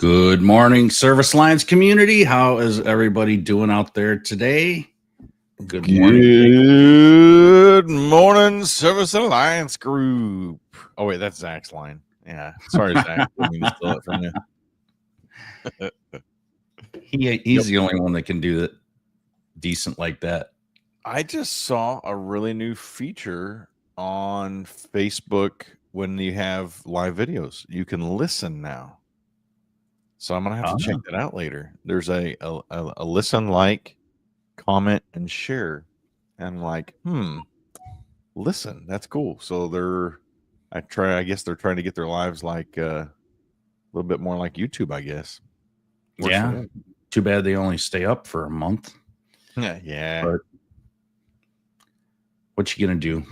Good morning, Service Lines community. How is everybody doing out there today? Good morning. Good morning, Service Alliance Group. Oh, wait, that's Zach's line. Yeah. Sorry, Zach. Didn't mean to steal it from you. He's the only one that can do it decent like that. I just saw a really new feature on Facebook when you have live videos. You can listen now. So I'm going to have to check that out later. There's a listen, like, comment, and share. And I'm like, listen, that's cool. So I guess they're trying to get their lives like a little bit more like YouTube, I guess. Yeah. Too bad they only stay up for a month. Yeah. But what you gonna do?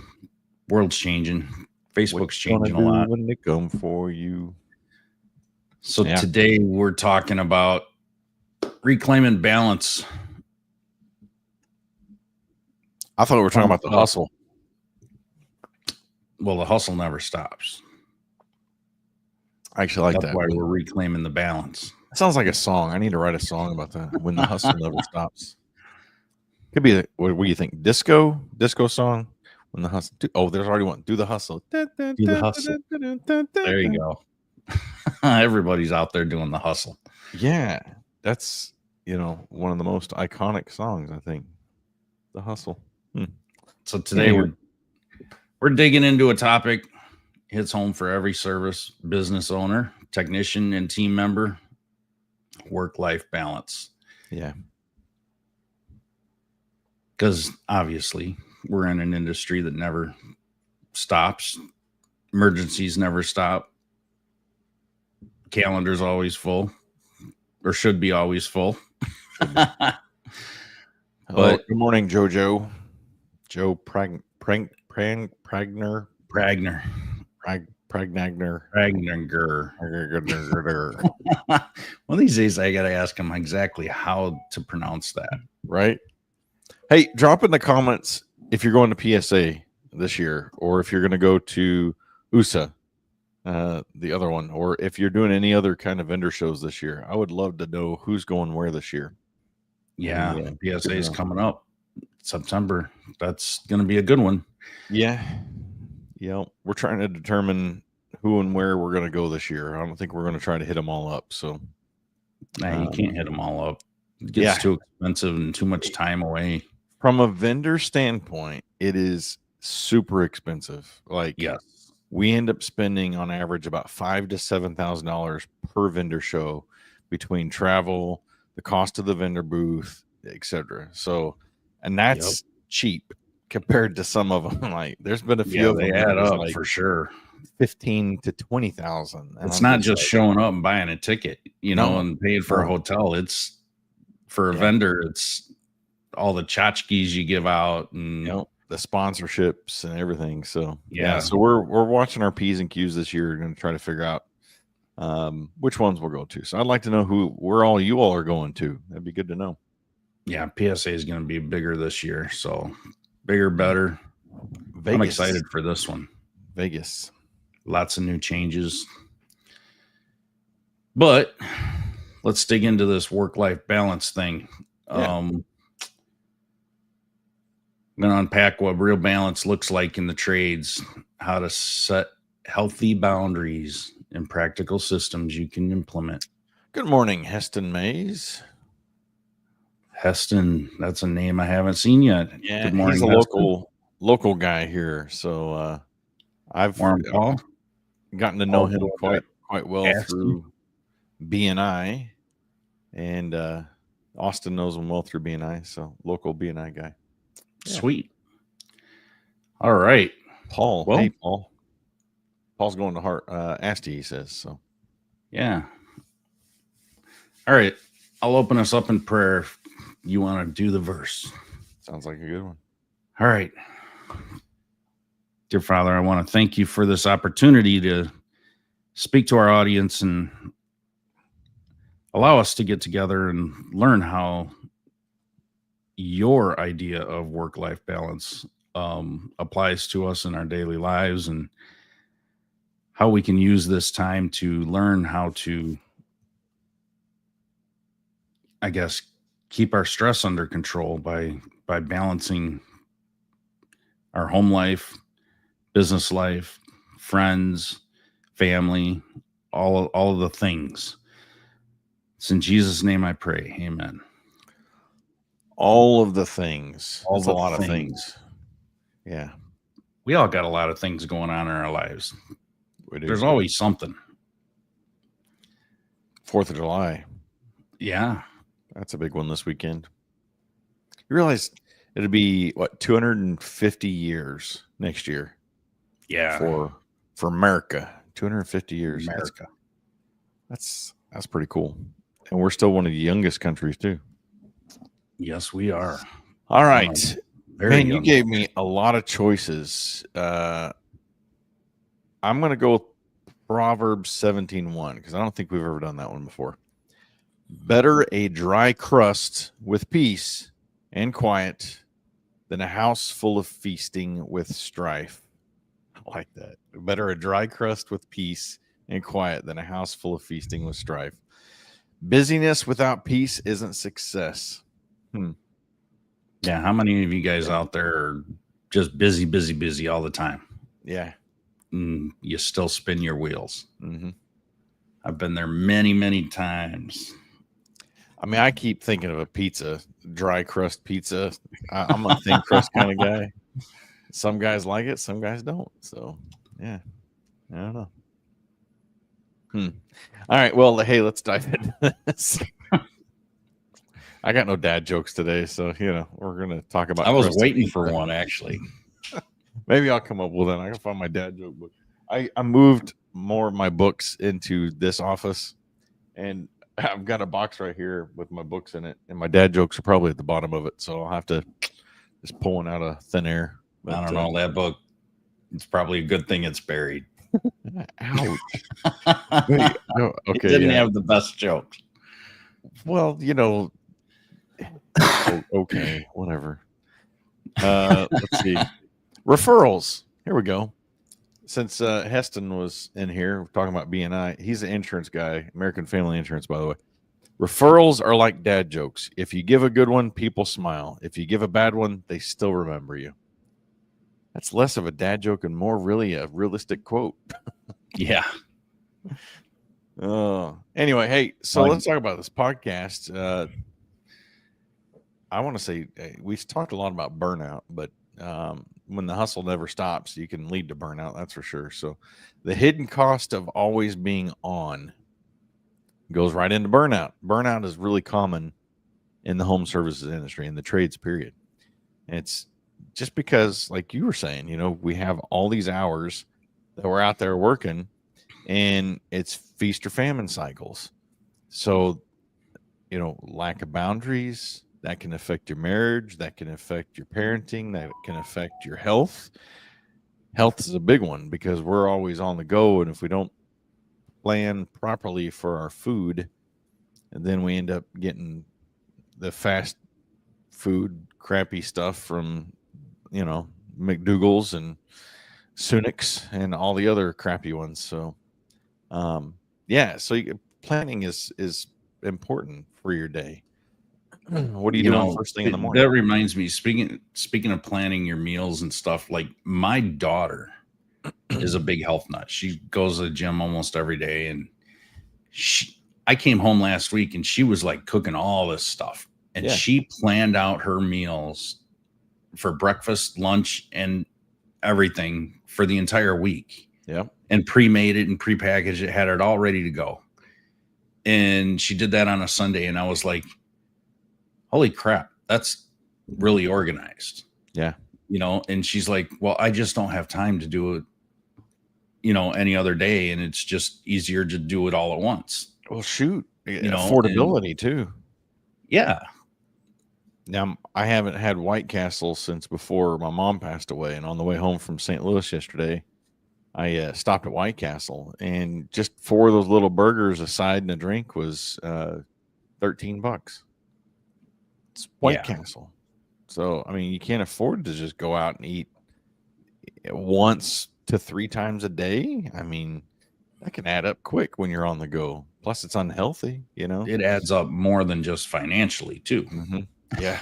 World's changing. Facebook's changing a lot. When they come for you. So today we're talking about reclaiming balance. I thought we were talking about the hustle. Well, the hustle never stops. I actually like That's that. why we're reclaiming the balance. That sounds like a song. I need to write a song about that. When the hustle never stops. Could be. What do you think? Disco song. When the hustle. There's already one. Do the hustle. Do the hustle. There you go. Everybody's out there doing the hustle. Yeah, that's one of the most iconic songs, I think. The hustle. So today we're digging into a topic hits home for every service business owner, technician, and team member: work-life balance. Yeah. Because obviously we're in an industry that never stops. Emergencies never stop. Calendar's always full, or should be always full. But good morning, JoJo. Joe Pragnagner. One of these days I got to ask him exactly how to pronounce that. Right. Hey, drop in the comments if you're going to PSA this year, or if you're going to go to USA, the other one, or if you're doing any other kind of vendor shows this year. I would love to know who's going where this year. Yeah, PSA is coming up September. That's going to be a good one. Yeah. We're trying to determine who and where we're going to go this year. I don't think we're going to try to hit them all up. So, you can't hit them all up. It gets too expensive and too much time away. From a vendor standpoint, it is super expensive. We end up spending on average about $5,000 to $7,000 per vendor show between travel, the cost of the vendor booth, etc. So, and that's cheap compared to some of them. Like, there's been a few of them they add up for sure. 15 to 20,000. It's not just showing up and buying a ticket, and paying for a hotel. It's for a vendor. It's all the tchotchkes you give out and the sponsorships and everything. So so we're watching our P's and Q's this year. We're going to try to figure out which ones we'll go to. So I'd like to know where all you all are going to. That'd be good to know. Yeah, PSA is going to be bigger this year. So bigger, better. Vegas. I'm excited for this one. Vegas. Lots of new changes. But let's dig into this work-life balance thing. I'm going to unpack what real balance looks like in the trades, how to set healthy boundaries and practical systems you can implement. Good morning, Heston Mays. Heston, that's a name I haven't seen yet. Yeah, good morning, he's a local guy here. So I've gotten to know him quite well through BNI, and Austin knows him well through BNI. So local BNI guy. Yeah. Sweet. All right, Paul. Hey, Paul. Paul's going to Asti, he says. So, yeah. All right, I'll open us up in prayer. If you want to do the verse? Sounds like a good one. All right. Dear Father, I want to thank you for this opportunity to speak to our audience and allow us to get together and learn how your idea of work-life balance applies to us in our daily lives, and how we can use this time to learn how to I guess, keep our stress under control by balancing our home life, business life, friends, family, all of the things. It's in Jesus' name I pray. Amen. All of the things. All That's a the lot of things. things. Yeah. We all got a lot of things going on in our lives. We do. There's always something. 4th of July. Yeah. That's a big one this weekend. You realize it'll be 250 years next year. Yeah. For America. 250 years. America. That's pretty cool. And we're still one of the youngest countries too. Yes, we are. All right. Man, you young. gave me a lot of choices. I'm going to go with Proverbs 17:1 because I don't think we've ever done that one before. Better a dry crust with peace and quiet than a house full of feasting with strife. I like that. Better a dry crust with peace and quiet than a house full of feasting with strife. Busyness without peace isn't success. Yeah. How many of you guys out there are just busy all the time? Yeah. You still spin your wheels. Mm-hmm. I've been there many, many times. I mean, I keep thinking of a pizza, dry crust pizza. I'm a thin crust kind of guy. Some guys like it, some guys don't. So, yeah, I don't know. All right. Well, hey, let's dive into this. I got no dad jokes today, so we're gonna talk about. I was waiting for one actually. Maybe I'll come up with one. I can find my dad joke book. I moved more of my books into this office, and I've got a box right here with my books in it, and my dad jokes are probably at the bottom of it, so I'll have to just pull one out of thin air. But, I don't know, that book, it's probably a good thing it's buried. Ouch. Wait, okay, it didn't have the best jokes. Well, okay, whatever. Let's see. Referrals. Here we go. Since Heston was in here talking about BNI, he's an insurance guy, American Family Insurance, by the way. Referrals are like dad jokes. If you give a good one, people smile. If you give a bad one, they still remember you. That's less of a dad joke and more really a realistic quote. Yeah. Anyway, hey, so let's talk about this podcast. I want to say we've talked a lot about burnout, but when the hustle never stops, you can lead to burnout. That's for sure. So the hidden cost of always being on goes right into burnout. Burnout is really common in the home services industry, in the trades period. And it's just because, like you were saying, we have all these hours that we're out there working, and it's feast or famine cycles. So, lack of boundaries, that can affect your marriage, that can affect your parenting, that can affect your health. Health is a big one because we're always on the go, and if we don't plan properly for our food, and then we end up getting the fast food crappy stuff from McDougal's and Sunics and all the other crappy ones. So so planning is important for your day. What are you doing first thing in the morning? That reminds me, speaking of planning your meals and stuff, like my daughter is a big health nut. She goes to the gym almost every day, and I came home last week and she was like cooking all this stuff, and she planned out her meals for breakfast, lunch, and everything for the entire week. Yeah. And pre-made it and pre-packaged it, had it all ready to go. And she did that on a Sunday, and I was like, holy crap, that's really organized. Yeah. And she's like, well, I just don't have time to do it, any other day. And it's just easier to do it all at once. Well, shoot, affordability too. Yeah. Now, I haven't had White Castle since before my mom passed away. And on the way home from St. Louis yesterday, I stopped at White Castle, and just 4 of those little burgers, a side and a drink, was $13. It's White Castle. So, I mean, you can't afford to just go out and eat once to 3 times a day. I mean, That can add up quick when you're on the go. Plus, it's unhealthy, you know. It adds up more than just financially too. Mm-hmm. Yeah.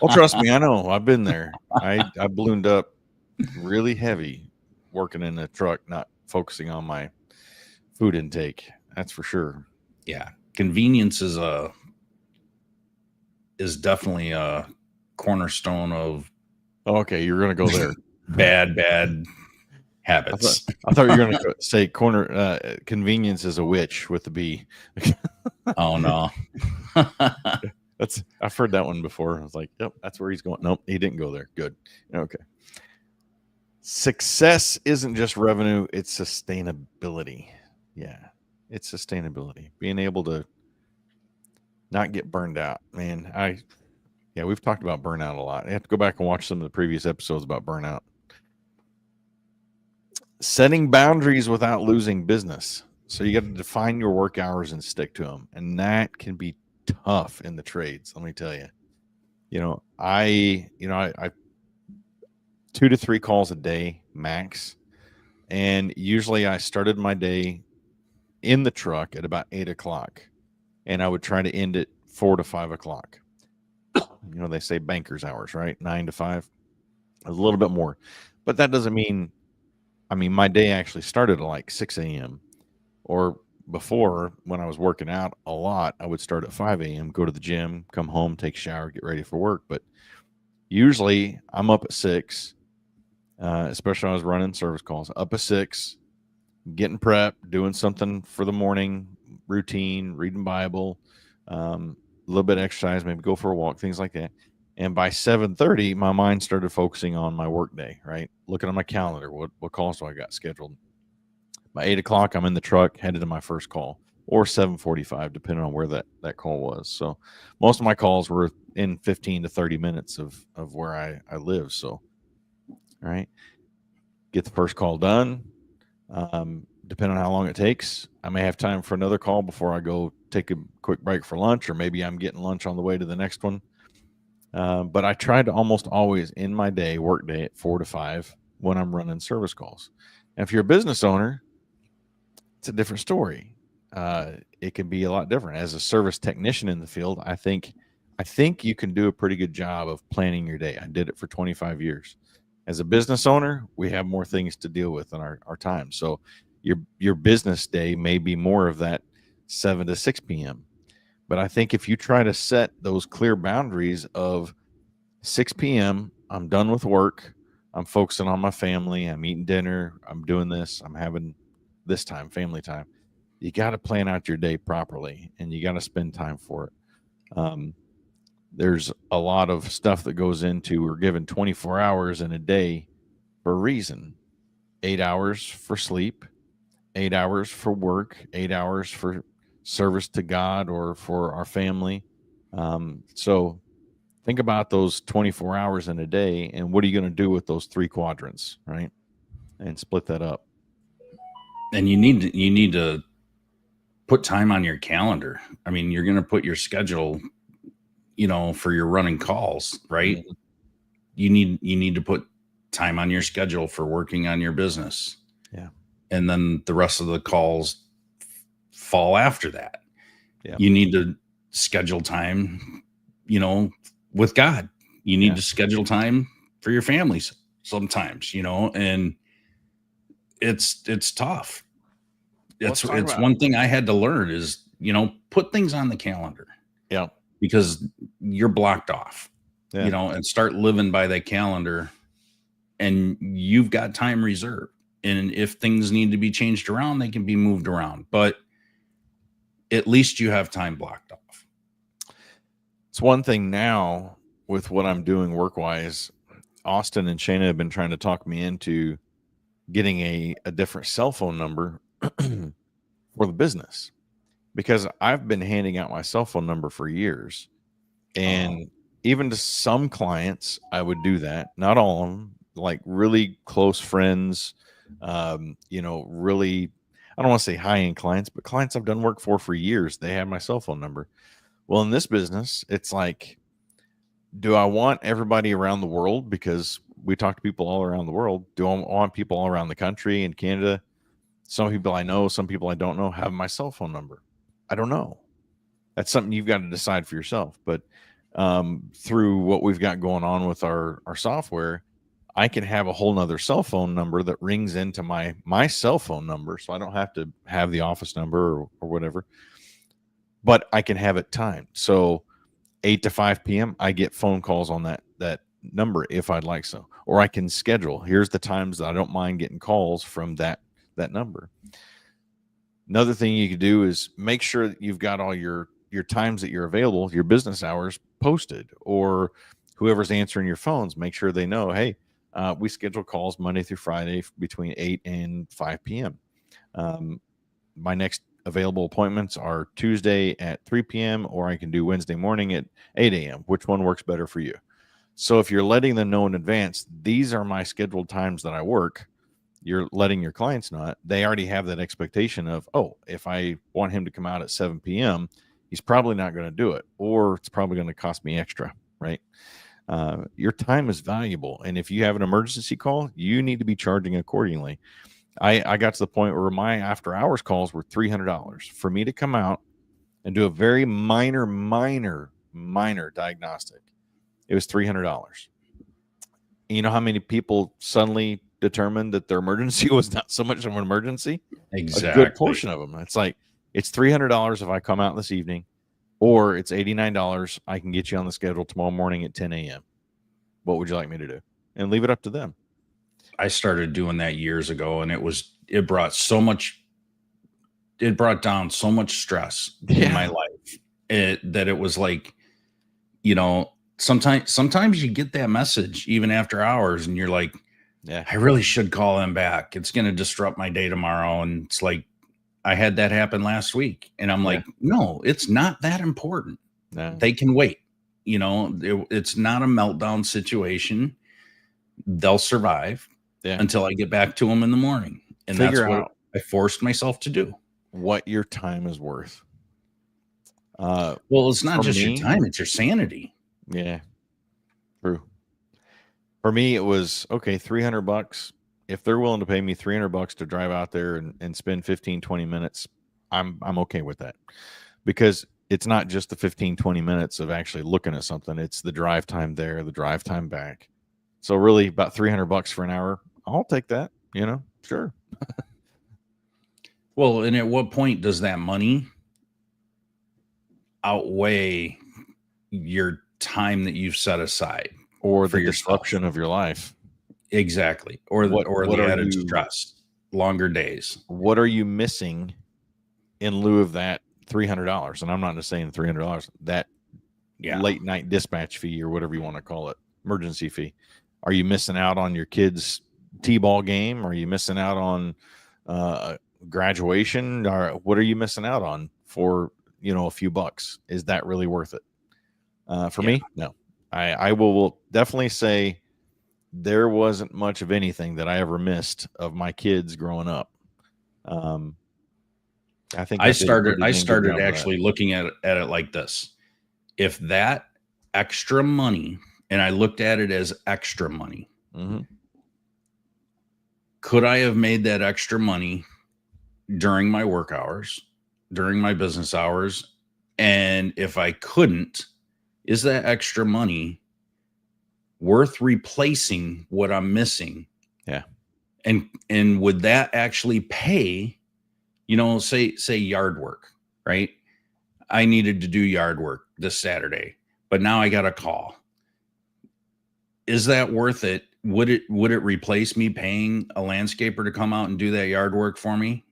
Well, trust me, I know. I've been there. I ballooned up really heavy working in a truck, not focusing on my food intake. That's for sure. Yeah, convenience is definitely a cornerstone of Okay, you're gonna go there. bad I habits. thought you were gonna say convenience is a witch with the B. Oh no. I've heard that one before. I was like, yep, that's where he's going. Nope, he didn't go there. Good. Okay. Success isn't just revenue, it's sustainability. Yeah. It's sustainability. Being able to not get burned out. Man, we've talked about burnout a lot. I have to go back and watch some of the previous episodes about burnout. Setting boundaries without losing business. So you got to define your work hours and stick to them. And that can be tough in the trades, let me tell you. I 2 to 3 calls a day max. And usually I started my day in the truck at about 8 o'clock. And I would try to end it 4 to 5 o'clock. They say banker's hours, right? 9 to 5. A little bit more. But that doesn't mean, my day actually started at like 6 a.m. Or before, when I was working out a lot, I would start at 5 a.m., go to the gym, come home, take a shower, get ready for work. But usually I'm up at 6, especially when I was running service calls, up at 6, getting prepped, doing something for the morning routine, reading Bible, a little bit of exercise, maybe go for a walk, things like that. And by 7:30, my mind started focusing on my work day, right? Looking at my calendar, what calls do I got scheduled? By 8 o'clock, I'm in the truck, headed to my first call, or 7:45, depending on where that call was. So most of my calls were in 15 to 30 minutes of where I live. So, all right, get the first call done. Depending on how long it takes, I may have time for another call before I go take a quick break for lunch, or maybe I'm getting lunch on the way to the next one. But I try to almost always end my work day at 4 to 5 when I'm running service calls. And if you're a business owner, it's a different story. It can be a lot different. As a service technician in the field, I think you can do a pretty good job of planning your day. I did it for 25 years. As a business owner, we have more things to deal with in our time. So your business day may be more of that 7 to 6 p.m. But I think if you try to set those clear boundaries of 6 p.m., I'm done with work, I'm focusing on my family, I'm eating dinner, I'm doing this, I'm having this time, family time. You got to plan out your day properly, and you got to spend time for it. There's a lot of stuff that goes into, we're given 24 hours in a day for a reason. 8 hours for sleep, 8 hours for work, 8 hours for service to God or for our family. So think about those 24 hours in a day, and what are you going to do with those 3 quadrants, right? And split that up. And you need to put time on your calendar. I mean, you're going to put your schedule, for your running calls, right? Mm-hmm. You need to put time on your schedule for working on your business. Yeah. And then the rest of the calls fall after that. Yeah. You need to schedule time, with God. You need to schedule time for your families sometimes, and it's tough. It's one thing I had to learn is, put things on the calendar. Yeah. Because you're blocked off, and start living by that calendar, and you've got time reserved. And if things need to be changed around, they can be moved around, but at least you have time blocked off. It's one thing now with what I'm doing work-wise. Austin and Shayna have been trying to talk me into getting a different cell phone number for the business, because I've been handing out my cell phone number for years. And even to some clients, I would do that. Not all of them, like really close friends, really, I don't want to say high-end clients, but clients I've done work for years, they have my cell phone number. Well, in this business, it's like, do I want everybody around the world? Because we talk to people all around the world. Do I want people all around the country and Canada? Some people I know, some people I don't know have my cell phone number. I don't know. That's something you've got to decide for yourself. But through what we've got going on with our software, I can have a whole nother cell phone number that rings into my cell phone number. So I don't have to have the office number or whatever, but I can have it timed. So 8 to 5 p.m., I get phone calls on that number if I'd like so. Or I can schedule. Here's the times that I don't mind getting calls from that number. Another thing you could do is make sure that you've got all your times that you're available, your business hours posted, or whoever's answering your phones, make sure they know, hey, we schedule calls Monday through Friday between 8 and 5 p.m. My next available appointments are Tuesday at 3 p.m. or I can do Wednesday morning at 8 a.m. Which one works better for you? So if you're letting them know in advance, these are my scheduled times that I work, you're letting your clients know it. They already have that expectation of, oh, if I want him to come out at 7 p.m., he's probably not going to do it, or it's probably going to cost me extra, right? Your time is valuable. And if you have an emergency call, you need to be charging accordingly. I got to the point where my after hours calls were $300 for me to come out and do a very minor diagnostic. It was $300. You know how many people suddenly determined that their emergency was not so much of an emergency? Exactly. A good portion of them. It's like, it's $300 if I come out this evening, or it's $89. I can get you on the schedule tomorrow morning at 10 a.m. What would you like me to do? And leave it up to them. I started doing that years ago, and it brought down so much stress in my life that it was like, sometimes you get that message even after hours and you're like, yeah, I really should call them back. It's going to disrupt my day tomorrow. And it's like, I had that happen last week, and I'm like, no, it's not that important. No. They can wait. It's not a meltdown situation. They'll survive until I get back to them in the morning. And that's what I forced myself to do. What your time is worth. Well, it's not just your time, it's your sanity. Yeah. True. For me, it was okay, $300. If they're willing to pay me $300 to drive out there and spend 15, 20 minutes, I'm okay with that, because it's not just the 15, 20 minutes of actually looking at something. It's the drive time there, the drive time back. So really about $300 for an hour, I'll take that, sure. Well, and at what point does that money outweigh your time that you've set aside, or the disruption of your life? Exactly. Or the added stress, longer days. What are you missing in lieu of that $300? And I'm not just saying $300, that late night dispatch fee or whatever you want to call it, emergency fee. Are you missing out on your kids' t-ball game? Are you missing out on graduation? Or what are you missing out on for, a few bucks? Is that really worth it? For me, no. I will definitely say there wasn't much of anything that I ever missed of my kids growing up. I think I started actually looking at it like this. If that extra money, and I looked at it as extra money, could I have made that extra money during my work hours, during my business hours? And if I couldn't, is that extra money worth replacing what I'm missing? Yeah. And would that actually pay, say yard work, right? I needed to do yard work this Saturday, but now I got a call. Is that worth it? Would it replace me paying a landscaper to come out and do that yard work for me?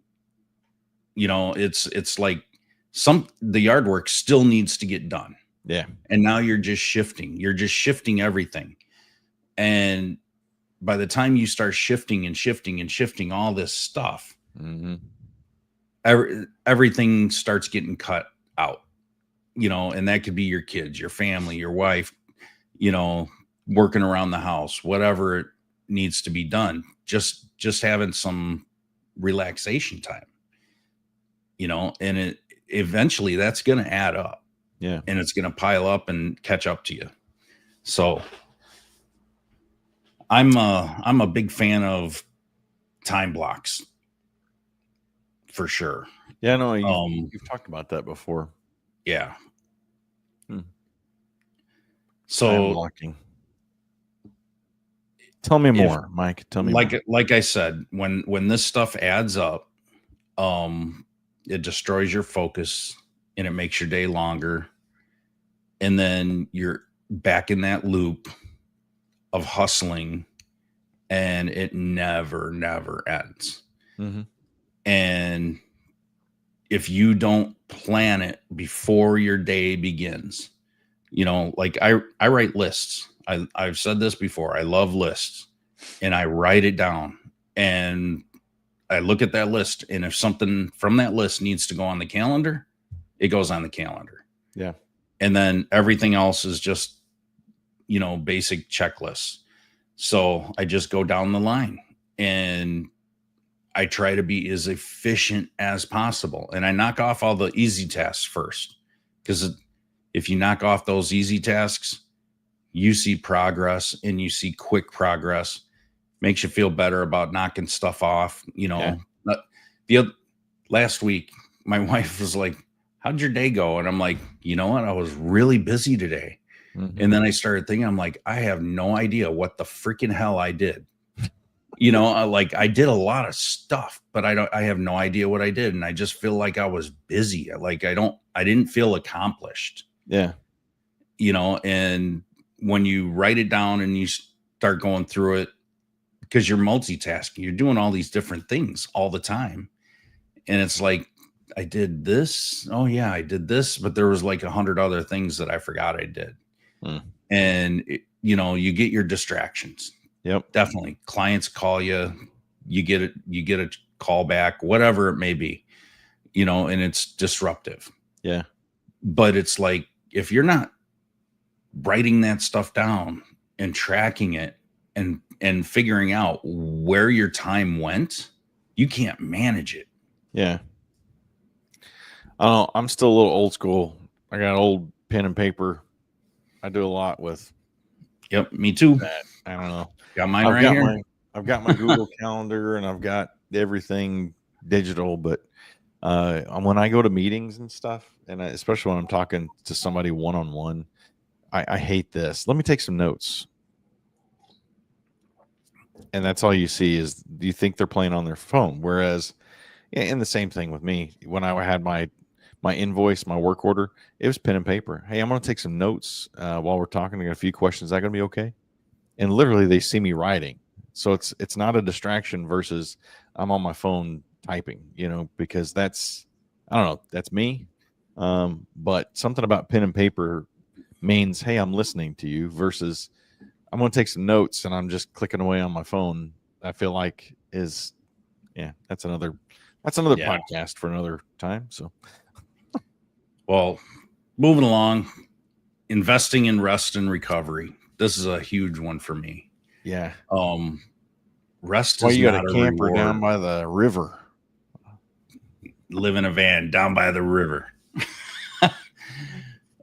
It's like the yard work still needs to get done. Yeah. And now you're just shifting everything. And by the time you start shifting all this stuff, everything starts getting cut out, and that could be your kids, your family, your wife, working around the house, whatever it needs to be done, just having some relaxation time, and eventually that's going to add up. Yeah. And it's going to pile up and catch up to you. So I'm a big fan of time blocks. for sure. Yeah, no, you've talked about that before. Yeah. Time So blocking. Tell me more, Mike. Tell me more. Like I said, when this stuff adds up, it destroys your focus and it makes your day longer. And then you're back in that loop of hustling and it never ends. Mm-hmm. And if you don't plan it before your day begins, like I write lists. I've said this before. I love lists, and I write it down, and I look at that list, and if something from that list needs to go on the calendar, it goes on the calendar. Yeah. And then everything else is just, basic checklists. So I just go down the line and I try to be as efficient as possible. And I knock off all the easy tasks first, because if you knock off those easy tasks, you see progress, and you see quick progress. Makes you feel better about knocking stuff off. Last week, my wife was like, "How'd your day go?" And I'm like, "You know what? I was really busy today." Mm-hmm. And then I started thinking, I'm like, I have no idea what the freaking hell I did. I did a lot of stuff, but I have no idea what I did. And I just feel like I was busy. Like I didn't feel accomplished. Yeah. And when you write it down and you start going through it, because you're multitasking, you're doing all these different things all the time. And it's like, I did this. Oh yeah, I did this, but there was like 100 other things that I forgot I did. And you get your distractions. Yep. Definitely. Clients call you, you get a call back, whatever it may be, and it's disruptive. Yeah. But it's like, if you're not writing that stuff down and tracking it and figuring out where your time went, you can't manage it. Yeah. I'm still a little old school. I got old pen and paper. I do a lot with. Yep, me too. That. I don't know. Got mine right here. I've got my Google Calendar, and I've got everything digital. But when I go to meetings and stuff, and especially when I'm talking to somebody one-on-one, I hate this. Let me take some notes. And that's all you see is, do you think they're playing on their phone? Whereas, and the same thing with me. When I had my invoice, my work order, it was pen and paper. Hey, I'm going to take some notes while we're talking. I got a few questions. Is that going to be okay? And literally, they see me writing. So it's not a distraction versus I'm on my phone typing, because that's, I don't know, that's me. But something about pen and paper means, hey, I'm listening to you, versus I'm going to take some notes and I'm just clicking away on my phone. I feel like that's another podcast for another time. So. Well, moving along, investing in rest and recovery. This is a huge one for me. Yeah. Rest is you got a camper reward. Down by the river. Live in a van down by the river.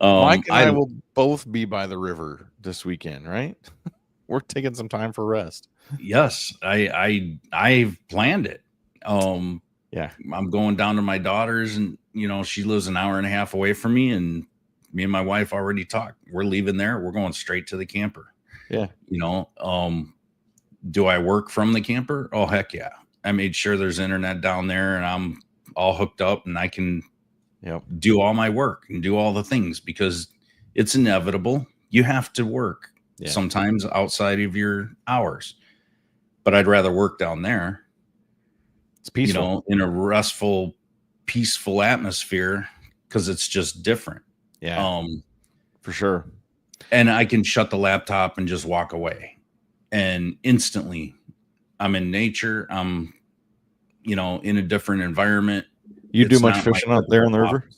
Mike and I will both be by the river this weekend, right? We're taking some time for rest. Yes, I've planned it. Yeah, I'm going down to my daughter's, and she lives an hour and a half away from me, and me and my wife already talked. We're leaving there. We're going straight to the camper. Yeah. Do I work from the camper? Oh, heck yeah. I made sure there's internet down there, and I'm all hooked up, and I can do all my work and do all the things, because it's inevitable. You have to work sometimes outside of your hours, but I'd rather work down there. It's peaceful, in a restful, peaceful atmosphere, because it's just different. Yeah. For sure. And I can shut the laptop and just walk away, and instantly I'm in nature. I'm, in a different environment. You do much fishing out there on the river?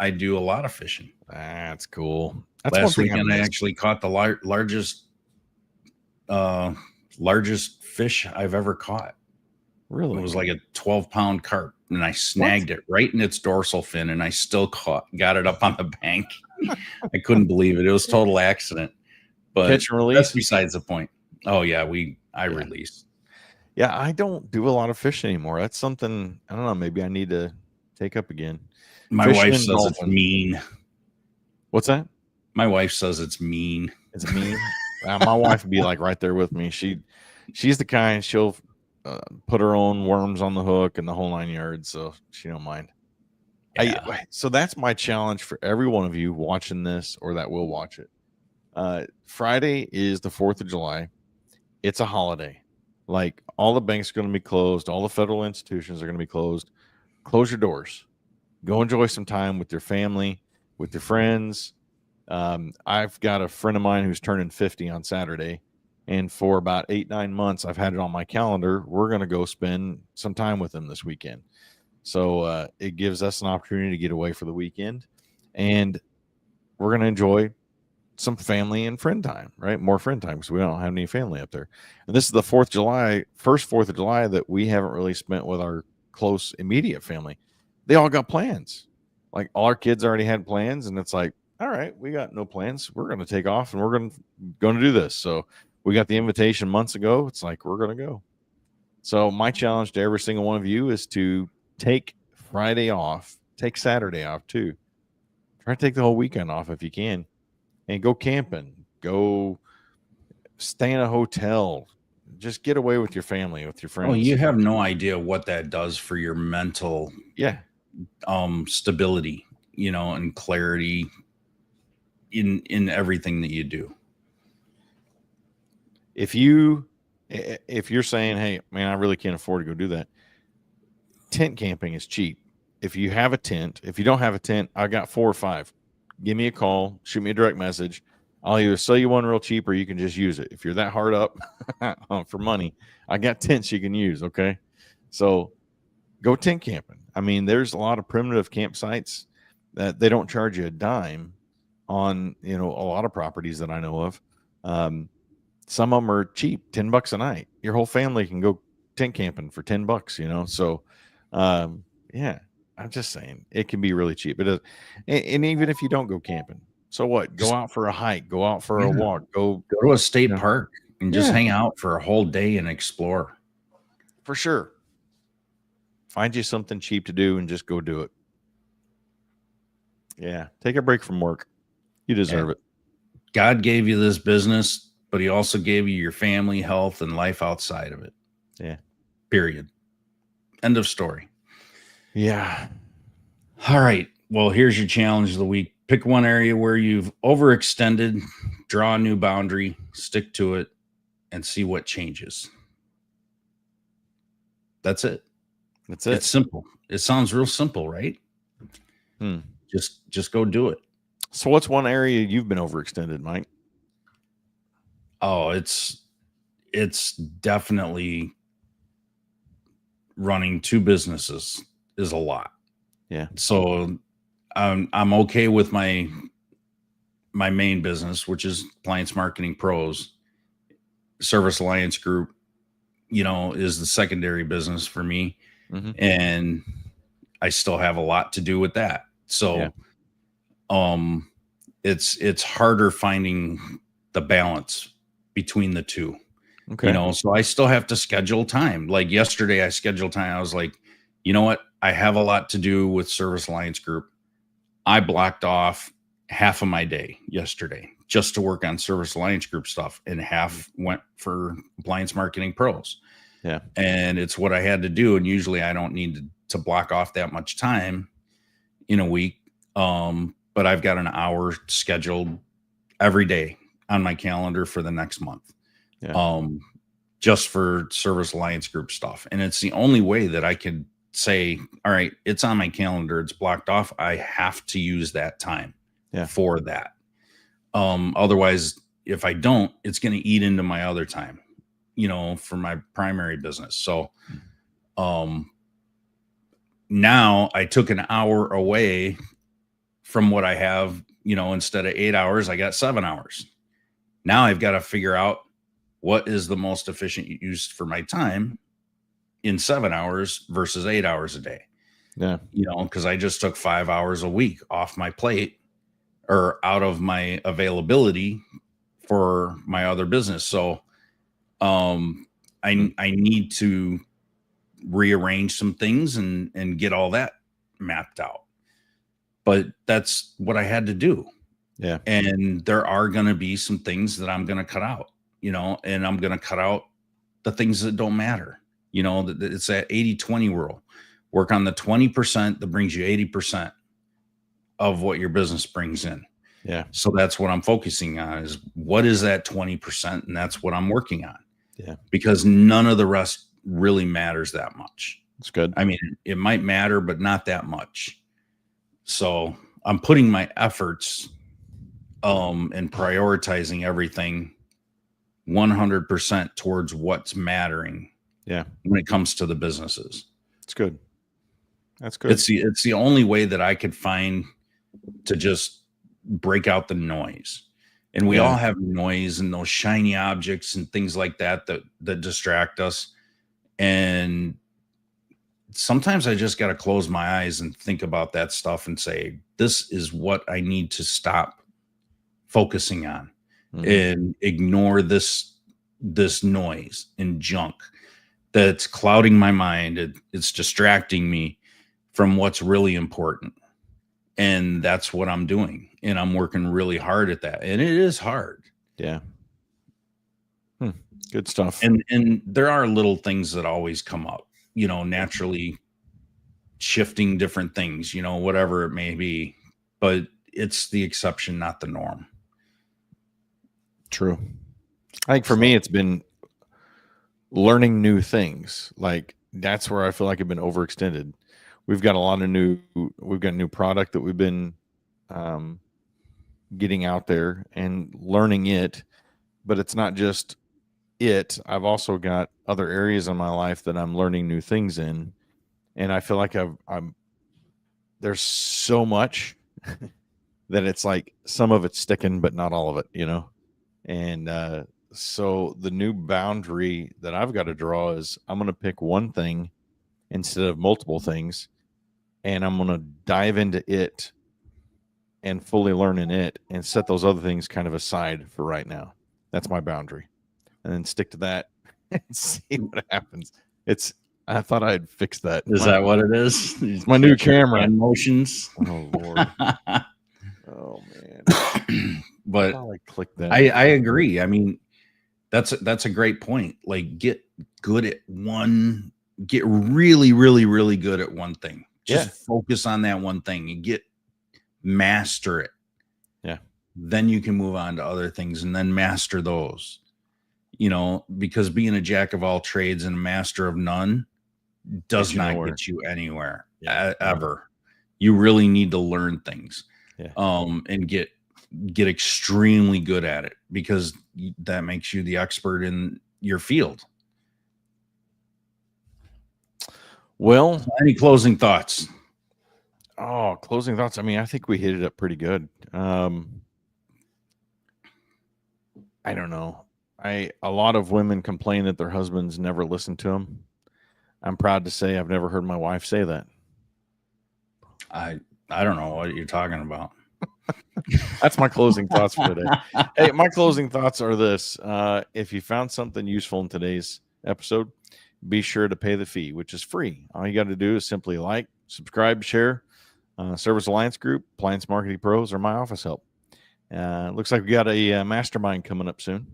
I do a lot of fishing. That's cool. That's Last weekend I actually caught the largest fish I've ever caught. Really? It was like a 12-pound carp, and I snagged it right in its dorsal fin, and I still got it up on the bank. I couldn't believe it. It was total accident. But catch and release? That's besides the point. Oh yeah, I released. Yeah, I don't do a lot of fishing anymore. That's something, I don't know, maybe I need to take up again. My Fishing wife and says it's golfing. mean. What's that? My wife says it's mean. It's mean. My wife would be like right there with me. She's the kind, she'll put her own worms on the hook and the whole 9 yards, so she don't mind. Yeah. So that's my challenge for every one of you watching this or that will watch it. Friday is the 4th of July. It's a holiday. Like, all the banks are going to be closed. All the federal institutions are going to be closed. Close your doors. Go enjoy some time with your family, with your friends. I've got a friend of mine who's turning 50 on Saturday. And for about 8-9 months, I've had it on my calendar. We're going to go spend some time with him this weekend. So it gives us an opportunity to get away for the weekend. And we're going to enjoy some family and friend time, right? More friend time because we don't have any family up there. And this is the 4th of July, first 4th of July that we haven't really spent with our close immediate family. They all got plans. Like, all our kids already had plans, and it's like, all right, we got no plans. We're going to take off and we're going to do this. So we got the invitation months ago. It's like, we're going to go. So my challenge to every single one of you is to take Friday off, take Saturday off too. Try to take the whole weekend off if you can. And go camping, go stay in a hotel, just get away with your family, with your friends. Oh, you have no idea what that does for your mental stability, and clarity in everything that you do. If you're saying, hey man, I really can't afford to go do that, tent camping is cheap. If you have a tent, if you don't have a tent, I got 4 or 5. Give me a call, shoot me a direct message. I'll either sell you one real cheap or you can just use it. If you're that hard up for money, I got tents you can use. Okay. So go tent camping. I mean, there's a lot of primitive campsites that they don't charge you a dime on, a lot of properties that I know of. Some of them are cheap, $10 a night. Your whole family can go tent camping for $10, So, yeah. I'm just saying it can be really cheap. And even if you don't go camping, so what? Go out for a hike, go out for a walk, go to a state park and just hang out for a whole day and explore. For sure. Find you something cheap to do and just go do it. Yeah. Take a break from work. You deserve it. God gave you this business, but he also gave you your family, health, and life outside of it. Yeah. Period. End of story. Yeah. All right. Well, here's your challenge of the week. Pick one area where you've overextended, draw a new boundary, stick to it, and see what changes. That's it. That's it. It's simple. It sounds real simple, right? Just go do it. So what's one area you've been overextended, Mike? Oh, it's definitely running 2 businesses is a lot. Yeah. So I'm okay with my main business, which is Appliance Marketing Pros. Service Alliance Group, is the secondary business for me. Mm-hmm. And I still have a lot to do with that. So it's harder finding the balance between the two. Okay. So I still have to schedule time. Like yesterday, I scheduled time. I was like, you know what? I have a lot to do with Service Alliance Group. I blocked off half of my day yesterday just to work on Service Alliance Group stuff, and half went for Appliance Marketing Pros. Yeah. And it's what I had to do. And usually I don't need to block off that much time in a week. But I've got an hour scheduled every day on my calendar for the next month. Yeah. Just for Service Alliance Group stuff. And it's the only way that I could say, all right, it's on my calendar, it's blocked off. I have to use that time for that. Otherwise, if I don't, it's going to eat into my other time, for my primary business. So, now I took an hour away from what I have, instead of 8 hours, I got 7 hours. Now I've got to figure out what is the most efficient use for my time in 7 hours versus 8 hours a day. Yeah. Because I just took 5 hours a week off my plate or out of my availability for my other business. So I need to rearrange some things and get all that mapped out. But that's what I had to do. Yeah. And there are going to be some things that I'm going to cut out, and I'm going to cut out the things that don't matter. It's that 80-20 rule. Work on the 20% that brings you 80% of what your business brings in. Yeah. So that's what I'm focusing on, is what is that 20%? And that's what I'm working on. Yeah. Because none of the rest really matters that much. That's good. I mean, it might matter, but not that much. So I'm putting my efforts and prioritizing everything 100% towards what's mattering. Yeah. When it comes to the businesses. It's good. That's good. It's the only way that I could find to just break out the noise. And we all have noise and those shiny objects and things like that distract us. And sometimes I just got to close my eyes and think about that stuff and say, this is what I need to stop focusing on and ignore this noise and junk that's clouding my mind. It's distracting me from what's really important. And that's what I'm doing. And I'm working really hard at that. And it is hard. Yeah. Good stuff. And there are little things that always come up, naturally shifting different things, whatever it may be. But it's the exception, not the norm. True. I think for me, it's been learning new things. Like, that's where I feel like I've been overextended. We've got a new product that we've been getting out there and learning it, but it's not just it. I've also got other areas in my life that I'm learning new things in. And I feel like there's so much that it's like some of it's sticking, but not all of it, And so the new boundary that I've got to draw is I'm going to pick one thing instead of multiple things, and I'm going to dive into it and fully learn in it and set those other things kind of aside for right now. That's my boundary. And then stick to that and see what happens. I thought I'd fix that. Is that what it is? It's my new camera. Motions. Oh, Lord. Oh, man. But I click that. I agree. I mean, that's a great point. Like, get good at one, get really, really, really good at one thing. Just focus on that one thing and master it. Yeah. Then you can move on to other things and then master those, because being a jack of all trades and a master of none does not get you anywhere ever. You really need to learn things and get extremely good at it, because that makes you the expert in your field. Well, any closing thoughts? Oh, closing thoughts. I mean, I think we hit it up pretty good. I don't know. A lot of women complain that their husbands never listen to them. I'm proud to say I've never heard my wife say that. I don't know what you're talking about. That's my closing thoughts for today. Hey, my closing thoughts are this. If you found something useful in today's episode, be sure to pay the fee, which is free. All you got to do is simply like, subscribe, share. Service Alliance Group, Appliance Marketing Pros, or my office help. Looks like we got a mastermind coming up soon.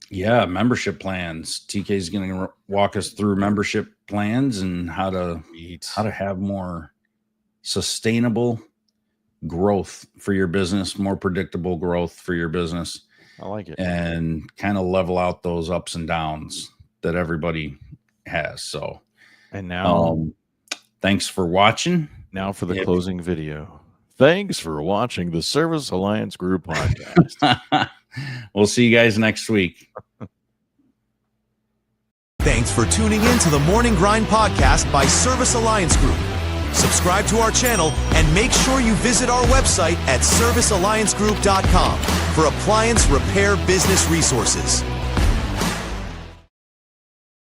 Yeah, membership plans. TK is going to walk us through membership plans and how to have more sustainable growth for your business, more predictable growth for your business. I like it. And kind of level out those ups and downs that everybody has. So, and now, thanks for watching. Now for the closing video. Thanks for watching the Service Alliance Group podcast. We'll see you guys next week. Thanks for tuning in to the Morning Grind podcast by Service Alliance Group. Subscribe to our channel and make sure you visit our website at servicealliancegroup.com for appliance repair business resources.